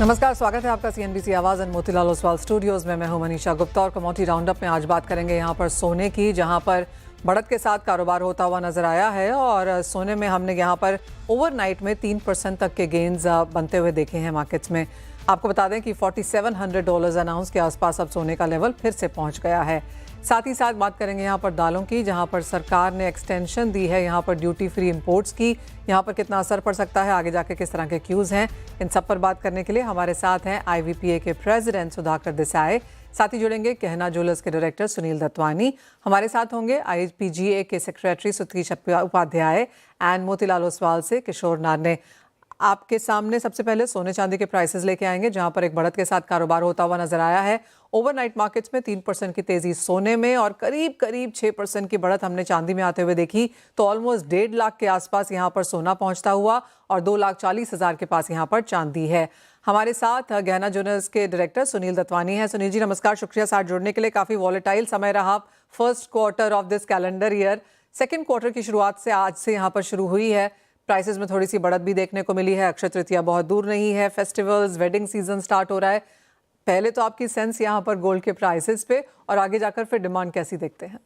नमस्कार, स्वागत है आपका सीएनबीसी आवाज़ एंड मोतीलाल ओसवाल स्टूडियोज़ में। मैं हूं मनीषा गुप्ता और कमोडिटी राउंडअप में आज बात करेंगे यहां पर सोने की, जहां पर बढ़त के साथ कारोबार होता हुआ नजर आया है। और सोने में हमने यहां पर ओवरनाइट में 3% तक के गेन्स बनते हुए देखे हैं मार्केट्स में। आपको बता दें कि $4700 अन आउंस के आसपास अब सोने का लेवल फिर से पहुंच गया है। साथ ही साथ बात करेंगे यहाँ पर दालों की, जहाँ पर सरकार ने एक्सटेंशन दी है यहाँ पर ड्यूटी फ्री इंपोर्ट्स की। यहाँ पर कितना असर पड़ सकता है, आगे जाके किस तरह के क्यूज़ हैं, इन सब पर बात करने के लिए हमारे साथ हैं IVPA के प्रेसिडेंट सुधाकर देसाई। साथ ही जुड़ेंगे कहना ज्वेलर्स के डायरेक्टर सुनील दत्वानी। हमारे साथ होंगे IPGA के सेक्रेटरी सुतीश उपाध्याय एंड मोतीलाल ओसवाल से किशोर नारने। आपके सामने सबसे पहले सोने चांदी के प्राइसेस लेके आएंगे, जहां पर एक बढ़त के साथ कारोबार होता हुआ नजर आया है। ओवरनाइट मार्केट्स में 3% की तेजी सोने में और करीब 6% की बढ़त हमने चांदी में आते हुए देखी। तो ऑलमोस्ट 1.5 लाख के आसपास यहां पर सोना पहुंचता हुआ और 2,40,000 के पास यहां पर चांदी है। हमारे साथ गहना ज्वेलर्स के डायरेक्टर सुनील दत्वानी हैं। सुनील जी नमस्कार, शुक्रिया साथ जुड़ने के लिए। काफी वॉलेटाइल समय रहा first quarter of this calendar year. Second quarter की शुरुआत से आज से यहाँ पर शुरू हुई है। प्राइसेस में थोड़ी सी बढ़त भी देखने को मिली है। अक्षय तृतीया बहुत दूर नहीं है, फेस्टिवल्स, वेडिंग सीजन स्टार्ट हो रहा है। पहले तो आपकी सेंस यहाँ पर गोल्ड के प्राइसेस पे और आगे जाकर फिर डिमांड कैसी देखते हैं?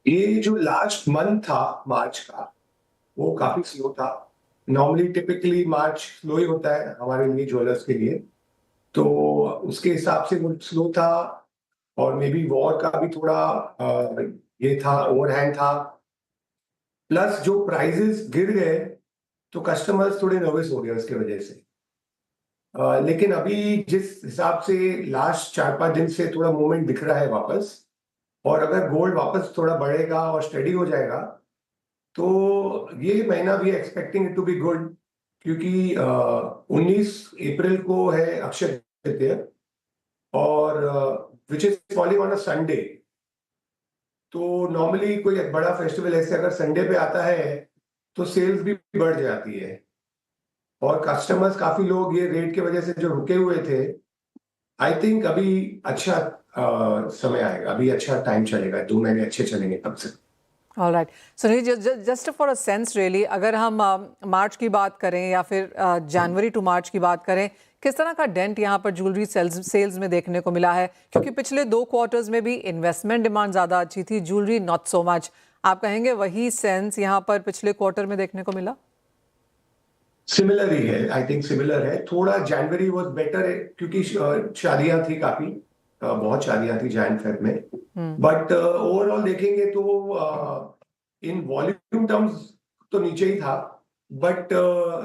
ये जो लास्ट मंथ था मार्च का, वो काफी स्लो था। नॉर्मली टिपिकली मार्च स्लो ही होता है हमारे लिए, ज्वेलर्स के लिए। तो उसके हिसाब से वो स्लो था और मे बी वॉर का भी थोड़ा ये था, ओवरहैंग था। प्लस जो प्राइसेस गिर गए तो कस्टमर्स थोड़े नर्वस हो गए उसके वजह से। लेकिन अभी जिस हिसाब से लास्ट 4-5 दिन से थोड़ा मूवमेंट दिख रहा है वापस, और अगर गोल्ड वापस थोड़ा बढ़ेगा और स्टेडी हो जाएगा तो ये महीना भी expecting it to be good, क्योंकि 19 अप्रैल को है अक्षय तृतीया और which is falling on a Sunday. तो नॉर्मली कोई बड़ा फेस्टिवल ऐसे अगर संडे पे आता है तो सेल्स भी बढ़ जाती है और कस्टमर्स काफी लोग ये रेट की वजह से जो रुके हुए थे, आई थिंक अभी अच्छा समय आएगा, अभी अच्छा टाइम चलेगा, 2 महीने अच्छे चलेंगे तब से। All right Sunil, just for a sense really, अगर हम मार्च की बात करें या फिर जनवरी टू मार्च की बात करें, किस तरह का डेंट यहाँ पर ज्वेलरी सेल्स में देखने को मिला है? क्योंकि पिछले 2 क्वार्टर्स में भी इन्वेस्टमेंट डिमांड ज़्यादा अच्छी थी, ज्वेलरी नॉट सो मच। आप कहेंगे वही सेंस यहाँ पर पिछले क्वार्टर में देखने को मिला? सिमिलर ही है, आई थिंक सिमिलर है। थोड़ा जनवरी वाज बेटर है क्योंकि शादियां थी काफी, बहुत शादियां थी जैन फेब में। बट ओवरऑल देखेंगे तो इन वॉल्यूम टर्म्स तो नीचे ही था, बट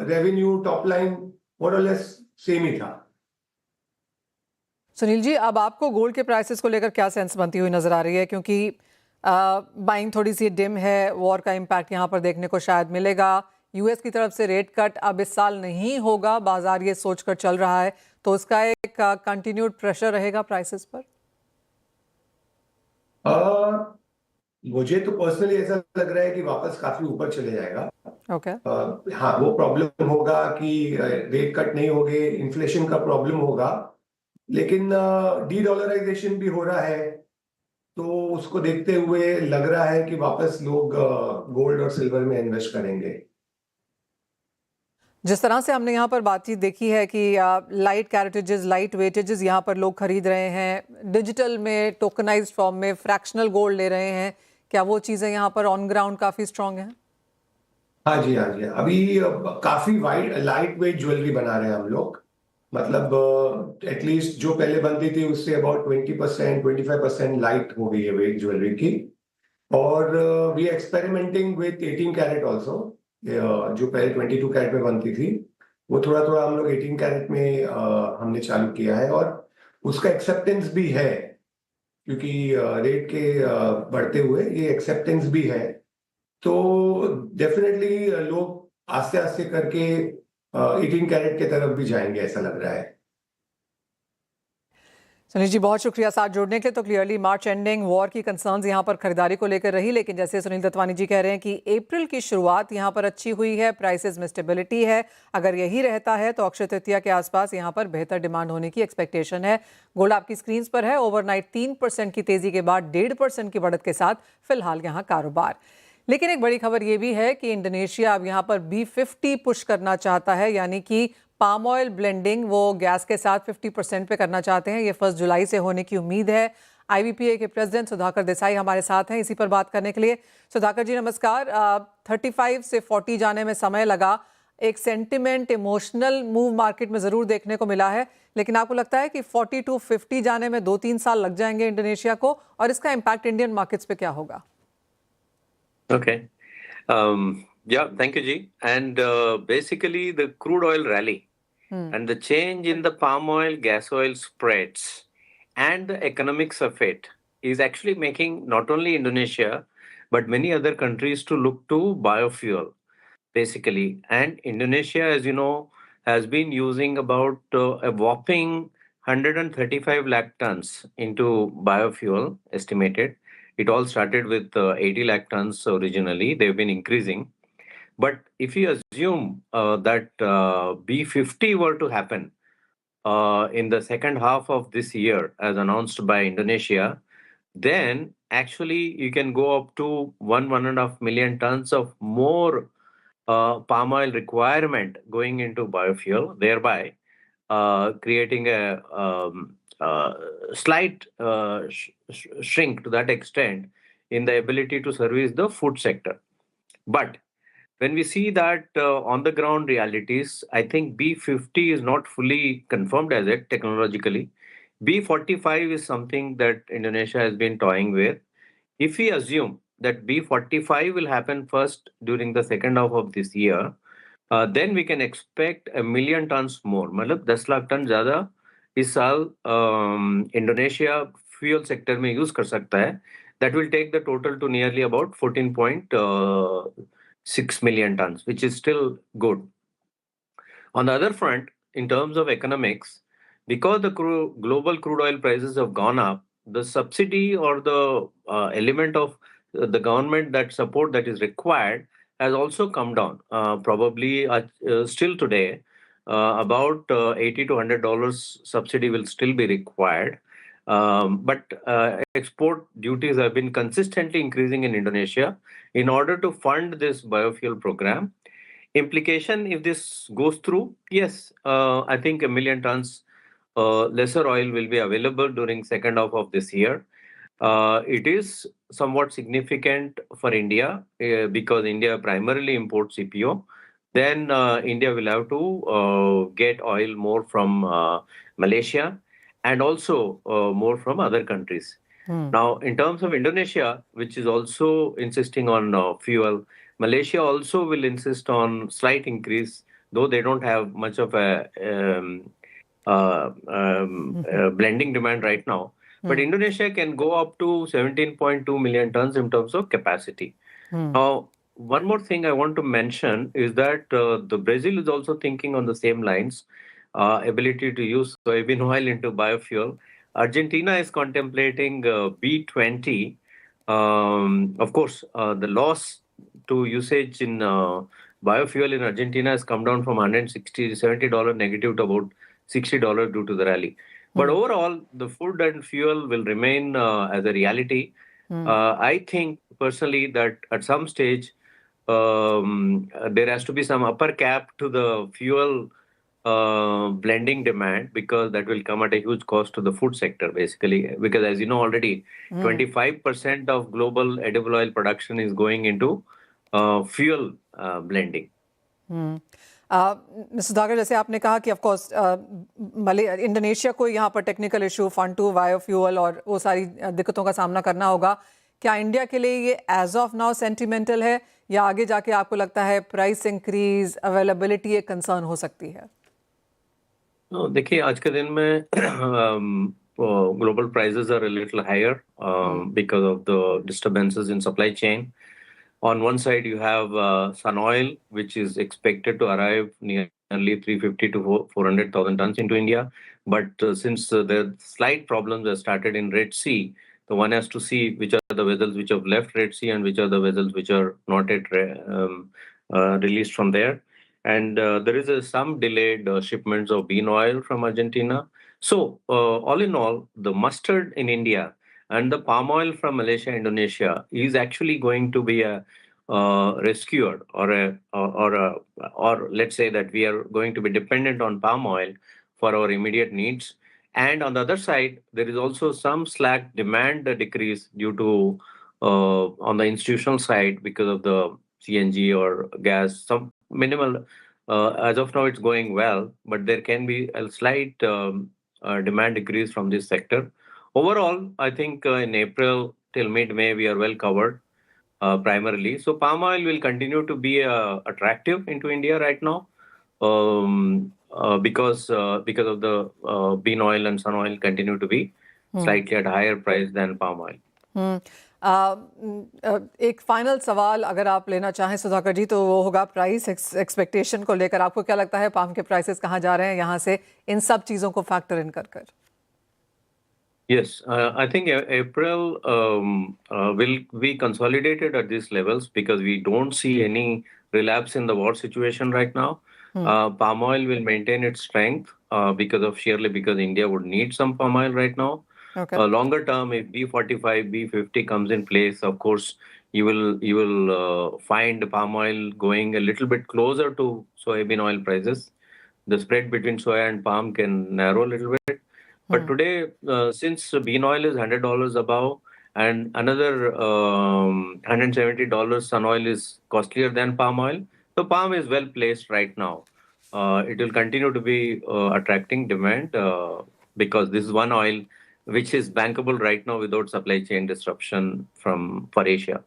रेवेन्यू टॉप लाइन मोर और लेस सेम ही था। सुनील जी, अब आपको गोल्ड के प्राइसेस को लेकर क्या सेंस बनती हुई नजर आ रही है? क्योंकि बाइंग थोड़ी सी डिम है, वॉर का इम्पैक्ट यहाँ पर देखने को शायद मिलेगा। यूएस की तरफ से रेट कट अब इस साल नहीं होगा, बाजार ये सोचकर चल रहा है, तो उसका एक कंटिन्यूड प्रेशर रहेगा प्राइसेस पर। मुझे तो पर्सनली ऐसा लग रहा है कि वापस काफी ऊपर चले जाएगा। ओके हाँ, वो प्रॉब्लम होगा कि रेट कट नहीं होंगे, इन्फ्लेशन का प्रॉब्लम होगा, लेकिन डी डॉलराइजेशन भी हो रहा है, तो उसको देखते हुए लग रहा है कि वापस लोग गोल्ड और सिल्वर में इन्वेस्ट करेंगे। जिस तरह से हमने यहाँ पर बातचीत देखी है कि लाइट कैरेटेजेस, लाइट वेटेजेस यहाँ पर लोग खरीद रहे हैं, डिजिटल में, टोकनाइज्ड फॉर्म में, फ्रैक्शनल गोल्ड ले रहे हैं, क्या वो चीजें यहाँ पर ऑन ग्राउंड काफी स्ट्रांग हैं? हाँ जी, हाँ जी। अभी काफी वाइड लाइट वेट ज्वेलरी बना रहे हैं हम लोग। मतलब एटलीस्ट जो पहले बनती थी उससे अबाउट 20%, 25% लाइट हो गई है वेट ज्वेलरी की। और we experimenting with 18 carat also. जो पहले 22 कैरेट में बनती थी, वो थोड़ा थोड़ा हम लोग 18 कैरेट में हमने चालू किया है, और उसका एक्सेप्टेंस भी है, क्योंकि रेट के बढ़ते हुए ये एक्सेप्टेंस भी है। तो डेफिनेटली लोग आस्ते आस्ते करके 18 कैरेट के तरफ भी जाएंगे, ऐसा लग रहा है। सुनील जी बहुत शुक्रिया साथ जुड़ने के लिए। तो क्लियरली मार्च एंडिंग, वॉर की कंसर्न्स यहाँ पर खरीदारी को लेकर रही, लेकिन जैसे सुनील दत्वानी जी कह रहे हैं कि अप्रैल की शुरुआत यहाँ पर अच्छी हुई है, प्राइसेस में स्टेबिलिटी है। अगर यही रहता है तो अक्षय तृतीया के आसपास यहाँ पर बेहतर डिमांड होने की एक्सपेक्टेशन है। गोल्ड आपकी स्क्रीन पर है, ओवरनाइट 3% की तेजी के बाद 1.5% की बढ़त के साथ फिलहाल यहाँ कारोबार। लेकिन एक बड़ी खबर ये भी है कि इंडोनेशिया अब यहाँ पर B50 पुश करना चाहता है, यानी कि पाम ऑयल ब्लेंडिंग वो गैस के साथ 50% पे करना चाहते हैं। ये 1 जुलाई से होने की उम्मीद है। IBPA के प्रेसिडेंट सुधाकर देसाई हमारे साथ हैं इसी पर बात करने के लिए। सुधाकर जी नमस्कार। 35 से 40 जाने में समय लगा, एक सेंटिमेंट इमोशनल मूव मार्केट में ज़रूर देखने को मिला है, लेकिन आपको लगता है कि 40 to 50 जाने में 2-3 साल लग जाएंगे इंडोनेशिया को, और इसका इम्पैक्ट इंडियन मार्केट्स पे क्या होगा? Okay. Yeah, thank you, Ji. And basically, the crude oil rally and the change in the palm oil, gas oil spreads and the economics of it is actually making not only Indonesia, but many other countries to look to biofuel, basically. And Indonesia, as you know, has been using about a whopping 135 lakh tons into biofuel, estimated. It all started with 80 lakh tons originally. They've been increasing. But if you assume that B50 were to happen in the second half of this year, as announced by Indonesia, then actually you can go up to 1.5 million tons of more palm oil requirement going into biofuel, thereby creating a slight shrink to that extent in the ability to service the food sector. But when we see that on the ground realities, I think B50 is not fully confirmed as yet technologically. B45 is something that Indonesia has been toying with. If we assume that B45 will happen first during the second half of this year, then we can expect 1 million tons more. मतलब 10 lakh ton ज्यादा इस साल Indonesia fuel sector में use कर सकता है. That will take the total to nearly about 14.6 million tons, which is still good. On the other front, in terms of economics, because the global crude oil prices have gone up, the subsidy or the element of the government that support that is required has also come down. Probably still today, about $80 to $100 subsidy will still be required. But export duties have been consistently increasing in Indonesia in order to fund this biofuel program. Implication, if this goes through, yes, I think 1 million tons lesser oil will be available during second half of this year. It is somewhat significant for India because India primarily imports CPO. Then India will have to get oil more from Malaysia and also more from other countries. Now, in terms of Indonesia, which is also insisting on fuel, Malaysia also will insist on slight increase, though they don't have much of a blending demand right now. But Indonesia can go up to 17.2 million tons in terms of capacity. Now, one more thing I want to mention is that the Brazil is also thinking on the same lines, ability to use soybean oil into biofuel. Argentina is contemplating B20. Of course, the loss to usage in biofuel in Argentina has come down from $70 negative to about $60 due to the rally. But overall, the food and fuel will remain as a reality. I think personally that at some stage there has to be some upper cap to the fuel blending demand, because that will come at a huge cost to the food sector, basically. Because as you know already, 25% of global edible oil production is going into fuel blending. Sudhakar, जैसे आपने कहा कि of course Indonesia को यहाँ पर technical issue, fund to biofuel और वो सारी दिक्कतों का सामना करना होगा. क्या इंडिया के लिए ये एज ऑफ नाउ सेंटिमेंटल है, या आगे जाके आपको लगता है प्राइस इंक्रीज, अवेलेबिलिटी एक कंसर्न हो सकती है? देखिए, आज के दिन में global prices are a little higher because of the disturbances in supply chain. On one side, you have sun oil, which is expected to arrive nearly 350 to 400,000 tons into India. But since the slight problems have started in Red Sea, the one has to see which are the vessels which have left Red Sea and which are the vessels which are not yet released from there. And there is some delayed shipments of bean oil from Argentina. So all in all, the mustard in India and the palm oil from Malaysia, Indonesia is actually going to be a rescued, or let's say that we are going to be dependent on palm oil for our immediate needs. And on the other side, there is also some slack demand decrease due to on the institutional side because of the CNG or gas, some minimal. As of now, it's going well, but there can be a slight demand decrease from this sector. Overall, I think in April till mid-May, we are well covered primarily. So palm oil will continue to be attractive into India right now because of the bean oil and sun oil continue to be slightly at higher price than palm oil. एक final सवाल अगर आप लेना चाहें सुधाकर जी तो वो होगा price expectation को लेकर। आपको क्या लगता है पाम के प्राइसेस कहाँ जा रहे हैं यहाँ से इन सब चीज़ों को फैक्टर इन कर कर? Yes, I think April will be consolidated at these levels because we don't see any relapse in the war situation right now. Palm oil will maintain its strength because India would need some palm oil right now. Okay. Longer term, if B45, B50 comes in place, of course, you will find palm oil going a little bit closer to soybean oil prices. The spread between soya and palm can narrow a little bit. But today, since bean oil is $100 above and another $170 sun oil is costlier than palm oil, so palm is well placed right now. It will continue to be attracting demand because this is one oil which is bankable right now without supply chain disruption for Asia.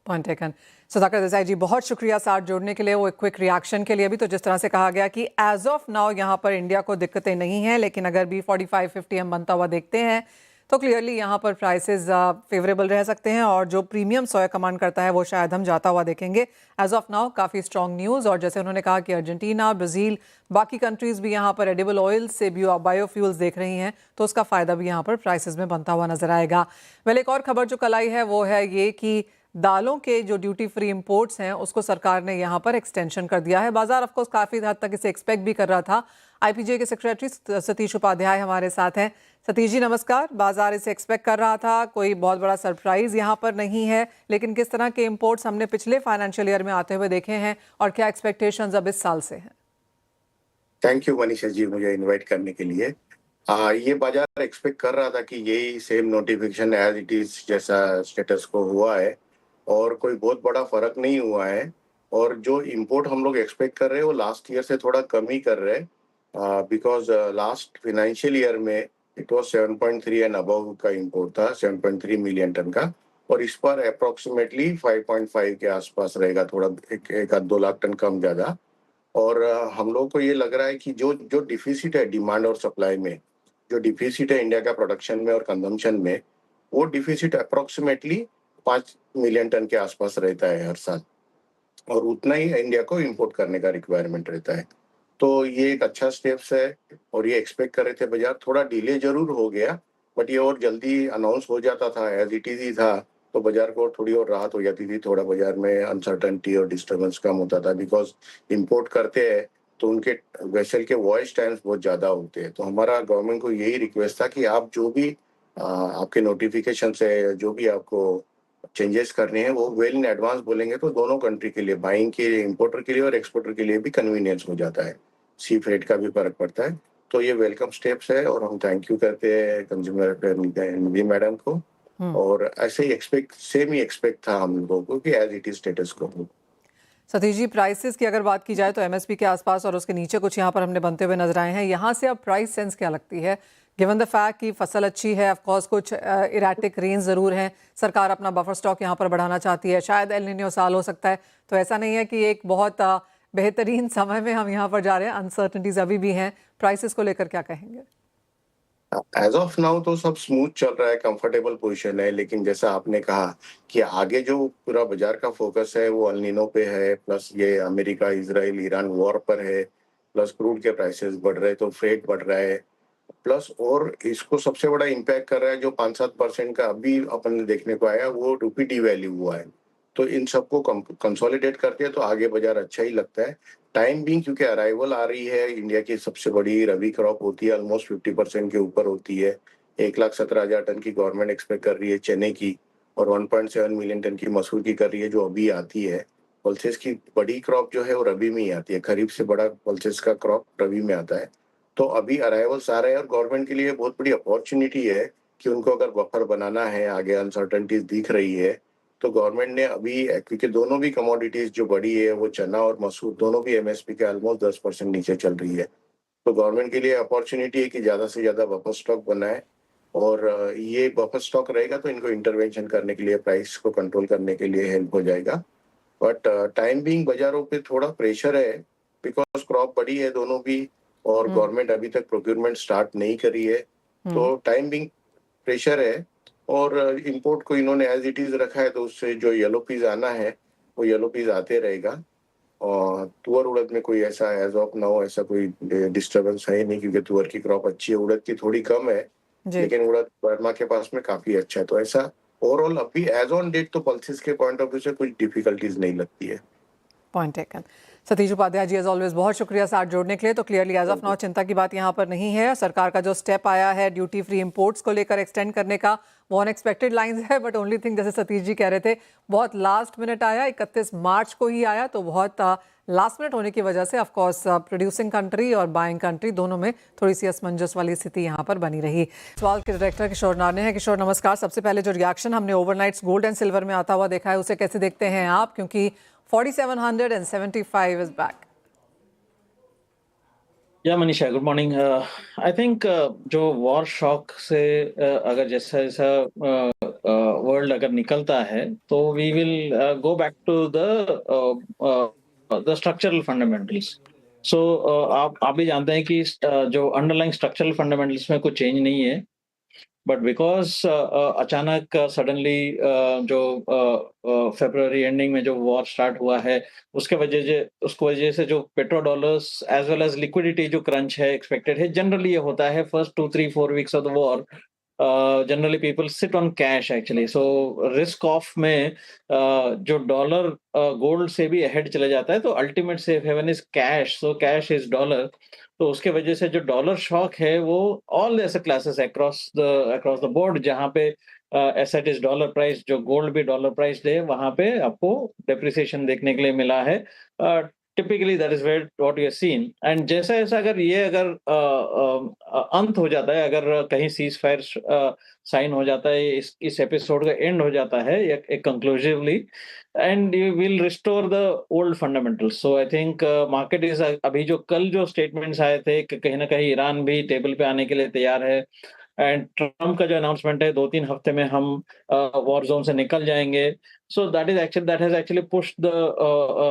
Point taken. Sudhakar Desai ji बहुत शुक्रिया साथ जोड़ने के लिए, वो एक quick reaction के लिए भी। तो जिस तरह से कहा गया कि एज ऑफ नाउ यहाँ पर इंडिया को दिक्कतें नहीं हैं, लेकिन अगर B45 50 हम बनता हुआ देखते हैं तो क्लियरली यहाँ पर प्राइसेस फेवरेबल रह सकते हैं और जो प्रीमियम सोया कमांड करता है वो शायद हम जाता हुआ देखेंगे। एज ऑफ नाउ काफ़ी स्ट्रॉन्ग न्यूज़। और जैसे उन्होंने कहा कि अर्जेंटीना, ब्राज़ील, बाकी कंट्रीज़ भी यहाँ पर एडिबल ऑयल से बायोफ्यूल्स देख रही हैं, तो उसका फ़ायदा भी यहाँ पर प्राइसेस में बनता हुआ नजर आएगा। वेल, एक और खबर जो कल आई है वो है ये कि दालों के जो ड्यूटी फ्री इंपोर्ट्स हैं उसको सरकार ने यहाँ पर एक्सटेंशन कर दिया है। बाजार ऑफ कोर्स काफ़ी हद तक इसे एक्सपेक्ट भी कर रहा था। आईपीजे के सेक्रेटरी सतीश उपाध्याय हमारे साथ हैं। सतीश जी नमस्कार। बाजार इसे एक्सपेक्ट कर रहा था, कोई बहुत बड़ा सरप्राइज यहाँ पर नहीं है, लेकिन किस तरह के इंपोर्ट्स हमने पिछले फाइनेंशियल ईयर में आते हुए देखे हैं और क्या एक्सपेक्टेशंस अब इस साल से हैं? थैंक यू मनीषा जी मुझे इन्वाइट करने के लिए। ये बाजार एक्सपेक्ट कर रहा था कि यही same notification as it is जैसा स्टेटस को हुआ है और कोई बहुत बड़ा फर्क नहीं हुआ है। और जो इंपोर्ट हम लोग एक्सपेक्ट कर रहे हैं वो लास्ट ईयर से थोड़ा कम ही कर रहे हैं बिकॉज लास्ट फाइनेंशियल ईयर में इट वाज 7.3 एंड अबव का इंपोर्ट था, 7.3 मिलियन टन का, और इस पर अप्रोक्सीमेटली 5.5 के आसपास रहेगा, थोड़ा एक आध 2 लाख टन कम ज़्यादा। और हम लोगों को ये लग रहा है कि जो डिफिसिट है डिमांड और सप्लाई में, जो डिफिसिट है इंडिया का प्रोडक्शन में और कंजम्पशन में, वो डिफिसिट अप्रोक्सीमेटली 5 मिलियन टन के आसपास रहता है हर साल, और उतना ही इंडिया को इंपोर्ट करने का रिक्वायरमेंट रहता है। तो ये एक अच्छा स्टेप्स है और ये एक्सपेक्ट कर रहे थे बाजार। थोड़ा डिले जरूर हो गया बट ये और जल्दी अनाउंस हो जाता था एज इट इज ही था तो बाजार को थोड़ी और राहत हो जाती थी, थोड़ा बाजार में अनसर्टेनिटी और डिस्टर्बेंस कम होता था बिकॉज इंपोर्ट करते हैं तो उनके वेसल के वॉइस टाइम्स बहुत ज़्यादा होते हैं। तो हमारा गवर्नमेंट को यही रिक्वेस्ट था कि आप जो भी आपके नोटिफिकेशन से जो भी आपको चेंजेस करने हैं वो वेल इन एडवांस बोलेंगे तो दोनों कंट्री के लिए, बाइंग के लिए, इंपोर्टर के लिए और एक्सपोर्टर के लिए भी कन्वीनियंस हो जाता है, सी फ्रेट का भी फर्क पड़ता है। तो ये वेलकम स्टेप्स है और हम थैंक यू करते हैं कंज्यूमर अफेयर निधि मैडम को। और ऐसे ही सेम ही एक्सपेक्ट था हम लोगों को कि एज इट इज स्टेटस को। सतीश जी प्राइसेस की अगर बात की जाए तो एमएसपी के आसपास और उसके नीचे कुछ यहाँ पर हमने बनते हुए नजर आए हैं। यहाँ से अब प्राइस सेंस क्या लगती है गिवन द फैक्ट कि फसल अच्छी है, ऑफ कोर्स कुछ इरेटिक रेंज ज़रूर हैं, सरकार अपना बफर स्टॉक यहाँ पर बढ़ाना चाहती है, शायद एल निनो साल हो सकता है, तो ऐसा नहीं है कि एक बहुत बेहतरीन समय में हम यहाँ पर जा रहे हैं, अनसर्टनिटीज अभी भी हैं। प्राइसेस को लेकर क्या कहेंगे? एज ऑफ नाउ तो सब स्मूथ चल रहा है, कंफर्टेबल पोजीशन है, लेकिन जैसा आपने कहा कि आगे जो पूरा बाजार का फोकस है वो एल निनो पे है, प्लस ये अमेरिका, इजराइल, ईरान वॉर पर है, प्लस क्रूड के प्राइसेस बढ़ रहे हैं तो फ्रेट बढ़ रहा है, प्लस और इसको सबसे बड़ा इम्पैक्ट कर रहा है जो 5-7% का अभी अपन ने देखने को आया वो रुपी डिवैल्यू हुआ है। तो इन सबको कंसोलिडेट करते हैं तो आगे बाजार अच्छा ही लगता है। टाइम बीइंग क्योंकि अराइवल आ रही है, इंडिया की सबसे बड़ी रबी क्रॉप होती है, ऑलमोस्ट 50% के ऊपर होती है, 1,17,000 टन की गवर्नमेंट एक्सपेक्ट कर रही है चने की, और 1.7 मिलियन टन की मसूर की कर रही है, जो अभी आती है। पल्सेस की बड़ी क्रॉप जो है वो रबी में ही आती है, खरीफ से बड़ा पल्सेस का क्रॉप रबी में आता है। तो अभी अराइवल्स आ रहे हैं और गवर्नमेंट के लिए बहुत बड़ी अपॉर्चुनिटी है कि उनको अगर बफर बनाना है, आगे अनसर्टेनिटीज दिख रही है, तो गवर्नमेंट ने अभी, क्योंकि दोनों भी कमोडिटीज जो बड़ी है वो चना और मसूर, दोनों भी एमएसपी के ऑलमोस्ट 10% नीचे चल रही है। तो गवर्नमेंट के लिए अपॉर्चुनिटी है कि ज्यादा से ज्यादा बफर स्टॉक बनाए, और ये बफर स्टॉक रहेगा तो इनको इंटरवेंशन करने के लिए, प्राइस को कंट्रोल करने के लिए हेल्प हो जाएगा। बट टाइम बीइंग बाजारों पे थोड़ा प्रेशर है, बिकॉज क्रॉप बड़ी है दोनों भी, और गवर्नमेंट अभी तक प्रोक्योरमेंट स्टार्ट नहीं करी है, तो टाइम बीइंग प्रेशर है। और इंपोर्ट को इन्होंने एज इट इज रखा है, तो उससे जो येलो पीस आना है वो येलो पीस आते रहेगा। और तुअर उड़द में कोई ऐसा एज ऑफ नाउ ऐसा कोई डिस्टर्बेंस है नहीं, क्योंकि तुअर की क्रॉप अच्छी है, उड़द की थोड़ी कम है, लेकिन उड़द बर्मा के पास में काफी अच्छा है। तो ऐसा ओवरऑल अभी एज ऑन डेट तो पल्सेस के पॉइंट ऑफ व्यू से कुछ डिफिकल्टीज नहीं लगती है। Point taken. Satish Upadhyay ji as always बहुत शुक्रिया साथ जोड़ने के लिए। तो क्लियरली एज ऑफ नाउ चिंता की बात यहाँ पर नहीं है। सरकार का जो स्टेप आया है ड्यूटी फ्री इंपोर्ट्स को लेकर एक्सटेंड करने का, वो अनएक्सपेक्टेड लाइंस है, बट ओनली थिंग जैसे सतीश जी कह रहे थे बहुत लास्ट मिनट आया, 31 मार्च को ही आया, तो बहुत लास्ट मिनट होने की वजह से ऑफ कोर्स प्रोड्यूसिंग कंट्री और बाइंग कंट्री दोनों में थोड़ी सी असमंजस वाली स्थिति यहाँ पर बनी रही। सवाल के डायरेक्टर किशोर नारने हैं। किशोर नमस्कार। सबसे पहले जो रिएक्शन हमने ओवरनाइट्स गोल्ड एंड सिल्वर में आता हुआ देखा है, उसे कैसे देखते हैं आप, क्योंकि 4775 is back. Yeah Manisha, good morning. I think जो वॉर शॉक से अगर जैसा जैसा वर्ल्ड अगर निकलता है, तो we will go back to the structural fundamentals. So आप भी जानते हैं कि जो अंडरलाइंग स्ट्रक्चरल फंडामेंटल्स में कुछ चेंज नहीं है, बट बिकॉज अचानक सडनली जो फरवरी एंडिंग में जो वॉर स्टार्ट हुआ है, उसके वजह से जो petro dollars as well as liquidity जो क्रंच है एक्सपेक्टेड है। जनरली ये होता है first 2-3-4 weeks of the war, generally people sit on cash actually. So risk off में जो डॉलर गोल्ड से भी अहेड चले जाता है, तो ultimate safe heaven is cash, so cash is dollar. तो उसके वजह से जो डॉलर शॉक है वो all asset classes across the board, जहाँ पे एसेट इज डॉलर प्राइस, जो गोल्ड भी डॉलर प्राइस दे, वहां पे आपको डेप्रिसिएशन देखने के लिए मिला है। Typically that is what you seen. And जैसा जैसा अगर अंत हो जाता है, अगर कहीं सीज फायर साइन हो जाता है, इस एपिसोड का एंड हो जाता है एक conclusively, and you will restore the old fundamentals. So I think market is, अभी जो कल जो स्टेटमेंट्स आए थे कि कहीं ना कहीं ईरान भी टेबल पे आने के लिए तैयार है, एंड ट्रम्प का जो अनाउंसमेंट है 2-3 हफ्ते में हम वॉर जोन से निकल जाएंगे, so that has actually pushed the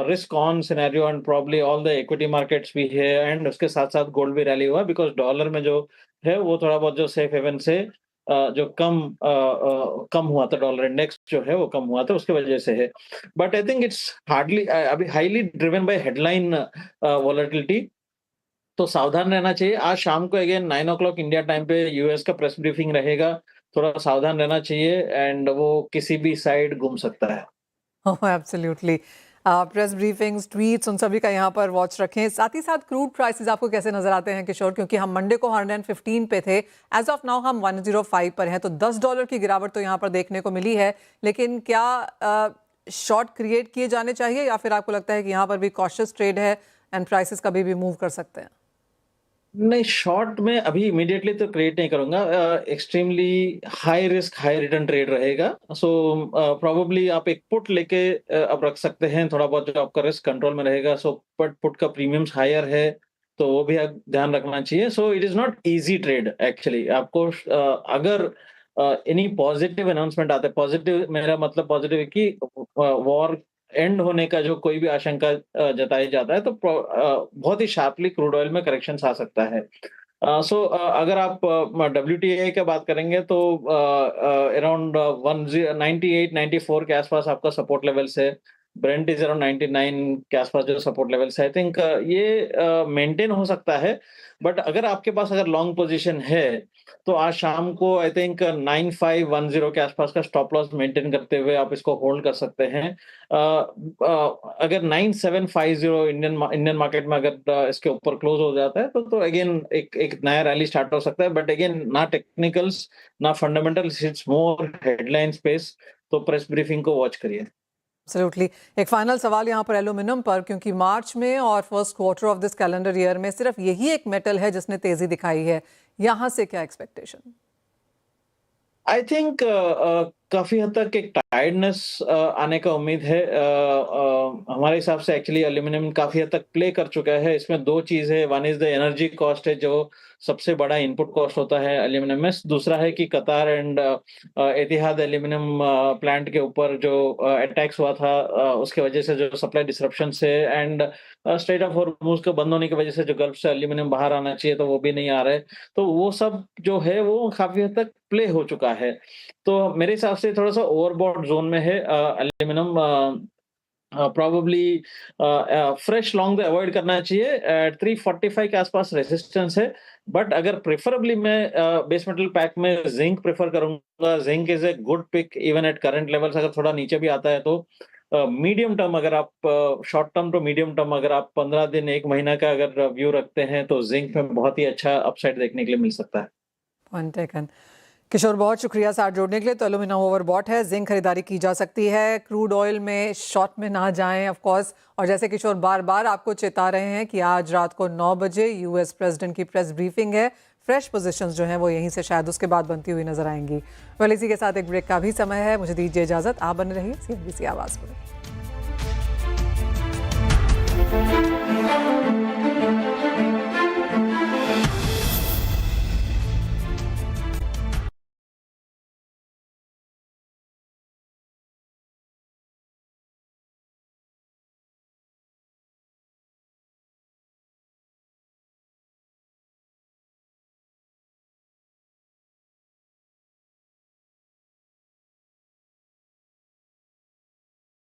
risk on scenario, and probably all the equity markets भी है, एंड उसके साथ साथ गोल्ड भी रैली हुआ, बिकॉज डॉलर में जो है वो थोड़ा बहुत जो सेफ हेवन से जो कम हुआ था, डॉलर इंडेक्स जो है वो कम हुआ था, उसके वजह से है। But I think it's hardly अभी highly driven by headline volatility, तो सावधान रहना चाहिए। आज शाम को अगेन 9 o'clock इंडिया टाइम पे यूएस का प्रेस ब्रीफिंग रहेगा, थोड़ा सावधान रहना चाहिए, एंड वो किसी भी साइड घूम सकता है। ओह एब्सोल्युटली। प्रेस ब्रीफिंग्स, ट्वीट्स, उन सभी का यहाँ पर वॉच रखें। साथ ही साथ क्रूड प्राइसेस आपको कैसे नजर आते हैं किशोर, क्योंकि हम मंडे को 115 पे थे, एज ऑफ नाउ हम 105 पर हैं, तो $10 की गिरावट तो यहाँ पर देखने को मिली है। लेकिन क्या शॉर्ट क्रिएट किए जाने चाहिए, या फिर आपको लगता है कि यहाँ पर भी कॉशियस ट्रेड है एंड प्राइसेस कभी भी मूव कर सकते हैं? नहीं, शॉर्ट में अभी इमीडिएटली तो क्रिएट नहीं करूंगा। Extremely high risk high return trade रहेगा। सो प्रोबेबली आप एक पुट लेके अब रख सकते हैं, थोड़ा बहुत जो आपका रिस्क कंट्रोल में रहेगा। सो पुट का प्रीमियम्स हायर है, तो वो भी आप ध्यान रखना चाहिए। So it is not easy trade actually. आपको अगर एनी पॉजिटिव अनाउंसमेंट आता है, पॉजिटिव मेरा मतलब पॉजिटिव कि वॉर एंड होने का जो कोई भी आशंका जताई जाता है, तो बहुत ही शार्पली क्रूड ऑयल में करेक्शन आ सकता है। सो अगर आप WTI की बात करेंगे, तो अराउंड 98-94 के आसपास आपका सपोर्ट लेवल्स है। ब्रेंट इज अराउंड 99 के आसपास जो सपोर्ट लेवल्स है। आई थिंक ये मेंटेन हो सकता है, बट अगर आपके पास अगर लॉन्ग पोजीशन है, तो आज शाम को आई थिंक 9510 के आसपास का स्टॉप लॉस मेंटेन करते हुए आप इसको होल्ड कर सकते हैं। अगर 9750 इंडियन मार्केट में अगर इसके ऊपर क्लोज हो जाता है, तो अगेन एक नया रैली स्टार्ट हो सकता है। बट अगेन ना टेक्निकल्स ना fundamentals, it's more headline space. तो प्रेस ब्रीफिंग को वॉच करिए। एब्सोल्युटली। एक फाइनल सवाल यहाँ पर एल्यूमिनियम पर, क्योंकि मार्च में और first quarter of this calendar year में सिर्फ यही एक मेटल है जिसने तेजी दिखाई है, यहाँ से क्या एक्सपेक्टेशन? आई थिंक काफी हद तक एक टायर्डनेस आने का उम्मीद है। हमारे हिसाब से एक्चुअली एल्यूमिनियम काफी हद तक प्ले कर चुका है। इसमें दो चीज है, one is the energy cost है, जो सबसे बड़ा इनपुट कॉस्ट होता है एल्यूमिनियम में। दूसरा है कि कतार एंड एतिहाद एल्यूमिनियम प्लांट के ऊपर जो अटैक्स हुआ था, उसके वजह से जो सप्लाई डिसरप्शन से एंड स्ट्रेट ऑफ हॉर्मुज के बंद होने की वजह से जो गल्फ से एल्यूमिनियम बाहर आना चाहिए तो वो भी नहीं आ रहा है। तो वो सब जो है वो काफी हद तक प्ले हो चुका है। तो मेरे हिसाब से थोड़ा सा ओवरबॉट जोन में है aluminium. Probably fresh long avoid करना चाहिए। 345 के आसपास रेजिस्टेंस है, बट अगर प्रेफरेबली मैं बेस मेटल पैक में जिंक प्रेफर करूंगा। Zinc is a good pick even at current levels. अगर थोड़ा नीचे भी आता है तो मीडियम टर्म, अगर आप short term to medium term, अगर आप 15 दिन 1 महीना का अगर व्यू रखते हैं तो जिंक में बहुत ही अच्छा अपसाइड देखने के लिए मिल सकता है। Point taken. किशोर, बहुत शुक्रिया साथ जोड़ने के लिए। तो एल्यूमिनियम ओवरबॉट है, जिंक खरीदारी की जा सकती है, क्रूड ऑयल में शॉर्ट में ना जाएं ऑफ कोर्स। और जैसे किशोर बार बार आपको चेता रहे हैं कि आज रात को 9 बजे यूएस प्रेसिडेंट की प्रेस ब्रीफिंग है। फ्रेश पोजीशंस जो हैं वो यहीं से शायद उसके बाद बनती हुई नजर आएंगी। वेल, इसी के साथ एक ब्रेक का भी समय है। मुझे दीजिए इजाजत, आप बने रहिए CNBC आवाज़ पर।